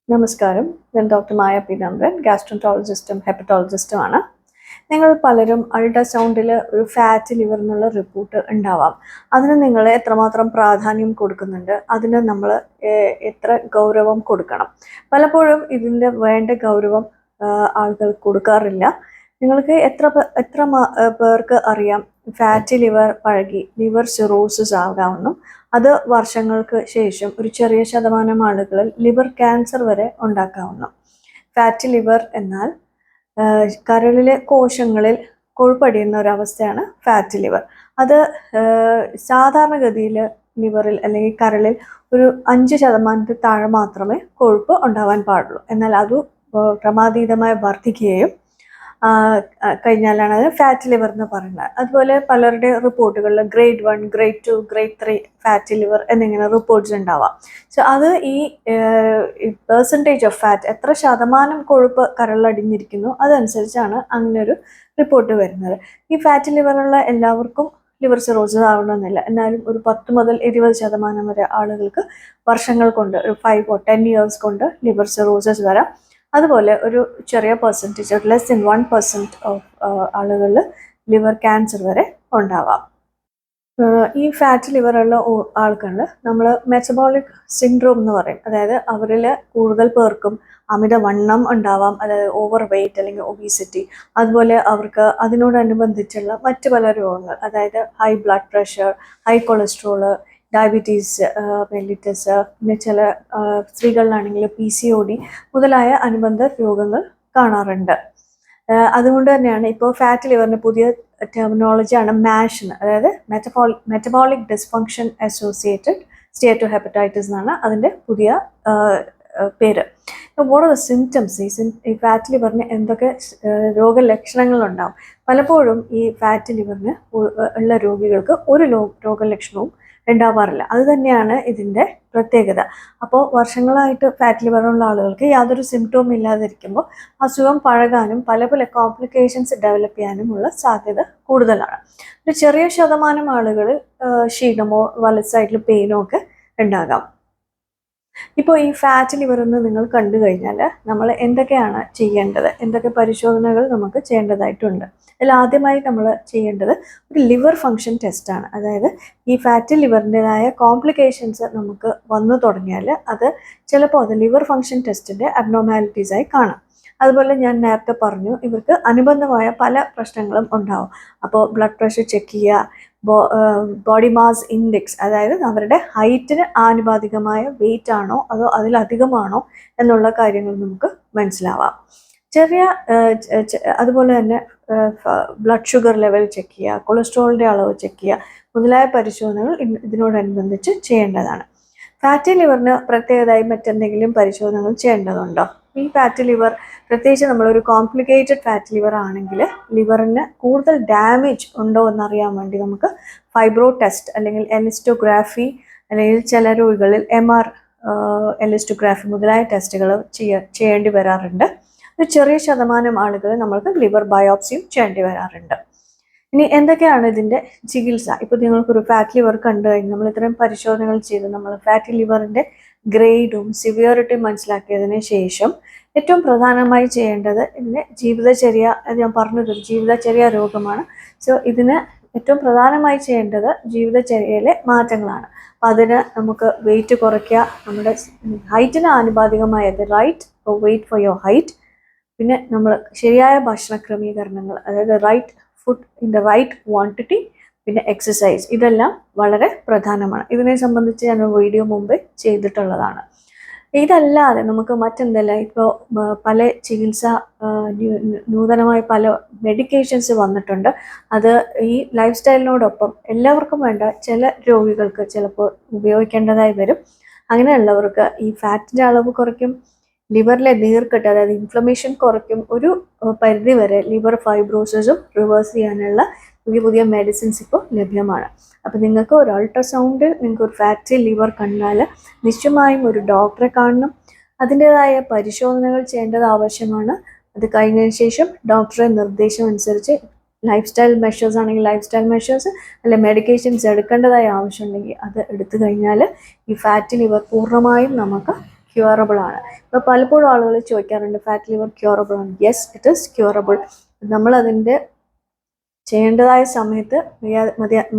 നമസ്കാരം. ഞാൻ ഡോക്ടർ മായ പീതാംബരൻ, ഗാസ്ട്രോൻട്രോളജിസ്റ്റും ഹെപ്പറ്റോളജിസ്റ്റുമാണ്. നിങ്ങൾ പലരും അൾട്രാസൗണ്ടിൽ ഒരു ഫാറ്റ് ലിവർ എന്നുള്ള റിപ്പോർട്ട് ഉണ്ടാവാം. അതിന് നിങ്ങൾ എത്രമാത്രം പ്രാധാന്യം കൊടുക്കുന്നുണ്ട്, അതിന് നമ്മൾ എത്ര ഗൗരവം കൊടുക്കണം. പലപ്പോഴും ഇതിൻ്റെ വേണ്ട ഗൗരവം ആളുകൾ കൊടുക്കാറില്ല. നിങ്ങൾക്ക് എത്ര പേർക്ക് അറിയാം ഫാറ്റി ലിവർ പഴകി ലിവർ സിറോസിസ് ആകാമെന്നും അത് വർഷങ്ങൾക്ക് ശേഷം ഒരു ചെറിയ ശതമാനം ആളുകളിൽ ലിവർ ക്യാൻസർ വരെ ഉണ്ടാക്കാവുന്നു. ഫാറ്റി ലിവർ എന്നാൽ കരളിലെ കോശങ്ങളിൽ കൊഴുപ്പടിയുന്ന ഒരവസ്ഥയാണ് ഫാറ്റി ലിവർ. അത് സാധാരണഗതിയിൽ ലിവറിൽ അല്ലെങ്കിൽ കരളിൽ ഒരു 5% താഴെ മാത്രമേ കൊഴുപ്പ് ഉണ്ടാവാൻ പാടുള്ളൂ. എന്നാൽ അത് ക്രമാതീതമായി വർദ്ധിക്കുകയും കഴിഞ്ഞാലാണ് അത് ഫാറ്റി ലിവർ എന്ന് പറയുന്നത്. അതുപോലെ പലരുടെ റിപ്പോർട്ടുകളിൽ grade 1, grade 2, grade 3 fatty liver എന്നിങ്ങനെ റിപ്പോർട്ട്സ് ഉണ്ടാവാം. സോ അത് ഈ പെർസെൻറ്റേജ് ഓഫ് ഫാറ്റ്, എത്ര ശതമാനം കൊഴുപ്പ് കരളിലടിഞ്ഞിരിക്കുന്നു അതനുസരിച്ചാണ് അങ്ങനെ ഒരു റിപ്പോർട്ട് വരുന്നത്. ഈ ഫാറ്റി ലിവറുള്ള എല്ലാവർക്കും ലിവർ സിറോസിസ് ആവണമെന്നില്ല. എന്നാലും ഒരു 10 മുതൽ 20% വരെ ആളുകൾക്ക് വർഷങ്ങൾ കൊണ്ട്, ഒരു 5 or 10 years കൊണ്ട് ലിവർ സിറോസിസ് വരാം. അതുപോലെ ഒരു ചെറിയ പെർസെൻറ്റേജ്, ലെസ് ദൻ 1% ഓഫ് ആളുകളിൽ ലിവർ ക്യാൻസർ വരെ ഉണ്ടാവാം. ഈ ഫാറ്റ് ലിവറുള്ള ആൾക്കാരിൽ നമ്മൾ മെറ്റബോളിക് സിൻഡ്രോം എന്ന് പറയും. അതായത് അവരിൽ കൂടുതൽ പേർക്കും അമിതവണ്ണം ഉണ്ടാവാം, അതായത് ഓവർ വെയ്റ്റ് അല്ലെങ്കിൽ ഒബീസിറ്റി. അതുപോലെ അവർക്ക് അതിനോടനുബന്ധിച്ചുള്ള മറ്റ് പല രോഗങ്ങൾ, അതായത് high blood pressure, high cholesterol, diabetes mellitus, പിന്നെ ചില സ്ത്രീകളിലാണെങ്കിൽ PCOD മുതലായ അനുബന്ധ രോഗങ്ങൾ കാണാറുണ്ട്. അതുകൊണ്ട് തന്നെയാണ് ഇപ്പോൾ ഫാറ്റ് ലിവറിന് പുതിയ ടെർമിനോളജിയാണ് MASH എന്ന്, അതായത് മെറ്റബോളിക് ഡിസ്ഫങ്ഷൻ അസോസിയേറ്റഡ് സ്റ്റേറ്റോ ഹെപ്പറ്റൈറ്റിസ് എന്നാണ് അതിൻ്റെ പുതിയ പേര്. What are the symptoms? ഈ ഫാറ്റ് ലിവറിന് എന്തൊക്കെ രോഗലക്ഷണങ്ങളുണ്ടാവും? പലപ്പോഴും ഈ ഫാറ്റ് ലിവറിന് ഉള്ള രോഗികൾക്ക് ഒരു രോഗലക്ഷണവും ഉണ്ടാവാറില്ല. അത് തന്നെയാണ് ഇതിൻ്റെ പ്രത്യേകത. അപ്പോൾ വർഷങ്ങളായിട്ട് ഫാറ്റ് ലിവറുള്ള ആളുകൾക്ക് യാതൊരു സിംറ്റവും ഇല്ലാതിരിക്കുമ്പോൾ അസുഖം പഴകാനും പല കോംപ്ലിക്കേഷൻസ് ഡെവലപ്പ് ചെയ്യാനുമുള്ള സാധ്യത കൂടുതലാണ്. ഒരു ചെറിയ ശതമാനം ആളുകളിൽ ക്ഷീണമോ വലത് സൈഡിൽ പെയിനോ ഒക്കെ ഉണ്ടാകാം. ഇപ്പോൾ ഈ ഫാറ്റ് ലിവർ എന്ന് നിങ്ങൾ കണ്ടു കഴിഞ്ഞാൽ നമ്മൾ എന്തൊക്കെയാണ് ചെയ്യേണ്ടത്, എന്തൊക്കെ പരിശോധനകൾ നമുക്ക് ചെയ്യേണ്ടതായിട്ടുണ്ട്? അതിൽ ആദ്യമായി നമ്മൾ ചെയ്യേണ്ടത് ഒരു ലിവർ ഫങ്ഷൻ ടെസ്റ്റാണ്. അതായത് ഈ ഫാറ്റ് ലിവറിൻ്റെതായ കോംപ്ലിക്കേഷൻസ് നമുക്ക് വന്നു തുടങ്ങിയാൽ അത് ചിലപ്പോൾ അത് ലിവർ ഫങ്ഷൻ ടെസ്റ്റിൻ്റെ അബ്നോർമാലിറ്റീസായി കാണാം. അതുപോലെ ഞാൻ നേരത്തെ പറഞ്ഞു, ഇവർക്ക് അനുബന്ധമായ പല പ്രശ്നങ്ങളും ഉണ്ടാവും. അപ്പോൾ ബ്ലഡ് പ്രഷർ ചെക്ക് ചെയ്യുക, ബോഡി മാസ് ഇൻഡെക്സ്, അതായത് അവരുടെ ഹൈറ്റിന് ആനുപാതികമായ വെയിറ്റ് ആണോ അതോ അതിലധികമാണോ എന്നുള്ള കാര്യങ്ങൾ നമുക്ക് മനസ്സിലാവാം. അതുപോലെ തന്നെ ബ്ലഡ് ഷുഗർ ലെവൽ ചെക്ക് ചെയ്യുക, കൊളസ്ട്രോളിൻ്റെ അളവ് ചെക്ക് ചെയ്യുക മുതലായ പരിശോധനകൾ ഇതിനോടനുബന്ധിച്ച് ചെയ്യേണ്ടതാണ്. ഫാറ്റി ലിവറിന് പ്രത്യേകമായി മറ്റെന്തെങ്കിലും പരിശോധനകൾ ചെയ്യേണ്ടതുണ്ടോ? ഈ ഫാറ്റി ലിവർ, പ്രത്യേകിച്ച് നമ്മളൊരു കോംപ്ലിക്കേറ്റഡ് ഫാറ്റി ലിവർ ആണെങ്കിൽ ലിവറിന് കൂടുതൽ ഡാമേജ് ഉണ്ടോ എന്നറിയാൻ വേണ്ടി നമുക്ക് ഫൈബ്രോ ടെസ്റ്റ് അല്ലെങ്കിൽ എലിസ്റ്റോഗ്രാഫി, അല്ലെങ്കിൽ ചില രോഗികളിൽ MR എലിസ്റ്റോഗ്രാഫി മുതലായ ടെസ്റ്റുകൾ ചെയ്യേണ്ടി വരാറുണ്ട്. ഒരു ചെറിയ ശതമാനം ആളുകൾ നമ്മൾക്ക് ലിവർ ബയോപ്സിയും ചെയ്യേണ്ടി വരാറുണ്ട്. ഇനി എന്തൊക്കെയാണ് ഇതിൻ്റെ ചികിത്സ? ഇപ്പോൾ നിങ്ങൾക്കൊരു ഫാറ്റ് ലിവർ കണ്ടു കഴിഞ്ഞ് നമ്മൾ ഇത്രയും പരിശോധനകൾ ചെയ്ത് നമ്മൾ ഫാറ്റി ലിവറിൻ്റെ ഗ്രേഡും സിവിയറിറ്റിയും മനസ്സിലാക്കിയതിന് ശേഷം ഏറ്റവും പ്രധാനമായി ചെയ്യേണ്ടത് ഇതിന് ജീവിതചര്യ, ഞാൻ പറഞ്ഞത് ജീവിതചര്യ രോഗമാണ്. സോ ഇതിന് ഏറ്റവും പ്രധാനമായി ചെയ്യേണ്ടത് ജീവിതചര്യയിലെ മാറ്റങ്ങളാണ്. അപ്പോൾ അതിന് നമുക്ക് വെയിറ്റ് കുറയ്ക്കുക, നമ്മുടെ ഹൈറ്റിന് ആനുപാതികമായത് right weight for your height, പിന്നെ നമ്മൾ ശരിയായ ഭക്ഷണ ക്രമീകരണങ്ങൾ, അതായത് right food in the right quantity, പിന്നെ എക്സസൈസ്, ഇതെല്ലാം വളരെ പ്രധാനമാണ്. ഇതിനെ സംബന്ധിച്ച് ഞാൻ വീഡിയോ മുമ്പ് ചെയ്തിട്ടുള്ളതാണ്. ഇതല്ലാതെ നമുക്ക് മറ്റെന്തെല്ലാം, ഇപ്പോൾ പല ചികിത്സ നൂതനമായി പല മെഡിക്കേഷൻസ് വന്നിട്ടുണ്ട്. അത് ഈ ലൈഫ് സ്റ്റൈലിനോടൊപ്പം എല്ലാവർക്കും വേണ്ട ചില രോഗികൾക്ക് ചിലപ്പോൾ ഉപയോഗിക്കേണ്ടതായി വരും. അങ്ങനെയുള്ളവർക്ക് ഈ ഫാറ്റിൻ്റെ അളവ് കുറയ്ക്കും, ലിവറിലെ നീർക്കെട്ട് അതായത് ഇൻഫ്ലമേഷൻ കുറയ്ക്കും, ഒരു പരിധി വരെ ലിവർ ഫൈബ്രോസിസും റിവേഴ്സ് ചെയ്യാനുള്ള പുതിയ മെഡിസിൻസ് ഇപ്പോൾ ലഭ്യമാണ്. അപ്പോൾ നിങ്ങൾക്ക് ഒരു അൾട്രാസൗണ്ടിൽ നിങ്ങൾക്ക് ഒരു ഫാറ്റി ലിവർ കണ്ടാൽ നിശ്ചയമായും ഒരു ഡോക്ടറെ കാണണം. അതിൻ്റെതായ പരിശോധനകൾ ചെയ്യേണ്ടത് ആവശ്യമാണ്. അത് കഴിഞ്ഞതിന് ശേഷം ഡോക്ടറെ നിർദ്ദേശം അനുസരിച്ച് ലൈഫ് സ്റ്റൈൽ മെഷേഴ്സ് ആണെങ്കിൽ ലൈഫ് സ്റ്റൈൽ മെഷേഴ്സ്, അല്ലെ മെഡിക്കേഷൻസ് എടുക്കേണ്ടതായ ആവശ്യമുണ്ടെങ്കിൽ അത് എടുത്തു കഴിഞ്ഞാൽ ഈ ഫാറ്റി ലിവർ പൂർണ്ണമായും നമുക്ക് ക്യൂറബിൾ ആണ്. ഇപ്പോൾ പലപ്പോഴും ആളുകൾ ചോദിക്കാറുണ്ട് ഫാറ്റ് ലിവർ ക്യൂറബിൾ ആണ്. Yes, it is curable. നമ്മളതിൻ്റെ ചെയ്യേണ്ടതായ സമയത്ത്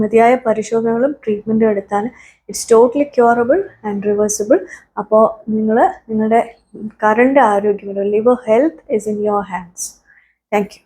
മതിയായ പരിശോധനകളും ട്രീറ്റ്മെൻറ്റും എടുത്താൽ it's totally curable and reversible. അപ്പോൾ നിങ്ങളുടെ കറണ്ട് ആരോഗ്യം, liver health is in your hands. Thank you.